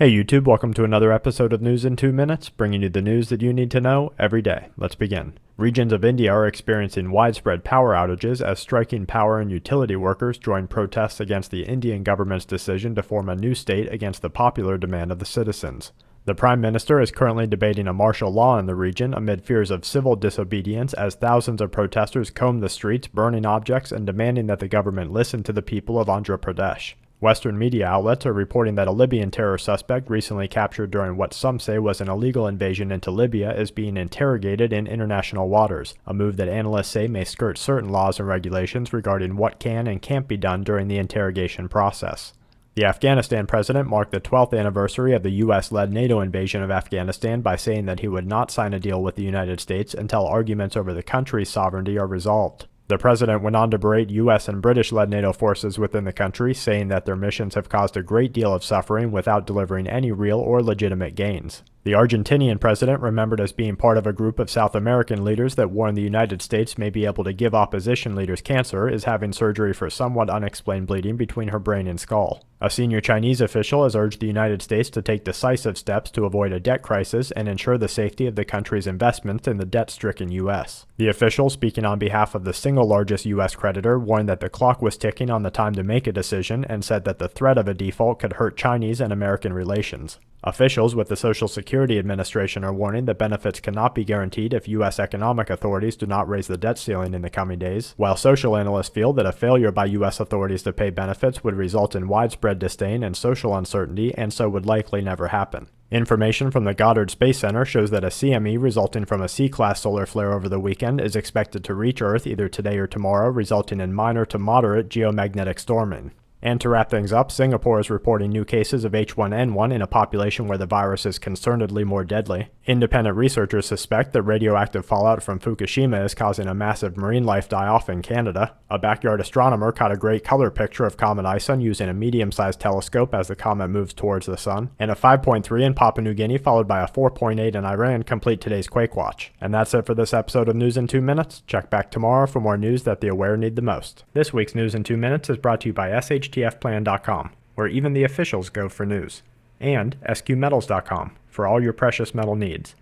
Hey YouTube, welcome to another episode of News in 2 Minutes, bringing you the news that you need to know every day. Let's begin. Regions of India are experiencing widespread power outages as striking power and utility workers join protests against the Indian government's decision to form a new state against the popular demand of the citizens. The Prime Minister is currently debating a martial law in the region amid fears of civil disobedience as thousands of protesters comb the streets, burning objects and demanding that the government listen to the people of Andhra Pradesh. Western media outlets are reporting that a Libyan terror suspect recently captured during what some say was an illegal invasion into Libya is being interrogated in international waters, a move that analysts say may skirt certain laws and regulations regarding what can and can't be done during the interrogation process. The Afghanistan president marked the 12th anniversary of the US-led NATO invasion of Afghanistan by saying that he would not sign a deal with the United States until arguments over the country's sovereignty are resolved. The president went on to berate U.S. and British-led NATO forces within the country, saying that their missions have caused a great deal of suffering without delivering any real or legitimate gains. The Argentinian president, remembered as being part of a group of South American leaders that warned the United States may be able to give opposition leaders cancer, is having surgery for somewhat unexplained bleeding between her brain and skull. A senior Chinese official has urged the United States to take decisive steps to avoid a debt crisis and ensure the safety of the country's investments in the debt-stricken U.S. The official, speaking on behalf of the single largest U.S. creditor, warned that the clock was ticking on the time to make a decision and said that the threat of a default could hurt Chinese and American relations. Officials with the Social Security Administration are warning that benefits cannot be guaranteed if U.S. economic authorities do not raise the debt ceiling in the coming days, while social analysts feel that a failure by U.S. authorities to pay benefits would result in widespread disdain and social uncertainty, and so would likely never happen. Information from the Goddard Space Center shows that a CME resulting from a C-class solar flare over the weekend is expected to reach Earth either today or tomorrow, resulting in minor to moderate geomagnetic storming. And to wrap things up, Singapore is reporting new cases of H1N1 in a population where the virus is concernedly more deadly. Independent researchers suspect that radioactive fallout from Fukushima is causing a massive marine life die-off in Canada. A backyard astronomer caught a great color picture of Comet Ison using a medium-sized telescope as the comet moves towards the sun. And a 5.3 in Papua New Guinea followed by a 4.8 in Iran complete today's Quake Watch. And that's it for this episode of News in 2 Minutes. Check back tomorrow for more news that the aware need the most. This week's News in 2 Minutes is brought to you by SHTFplan.com, where even the officials go for news, and SQmetals.com for all your precious metal needs.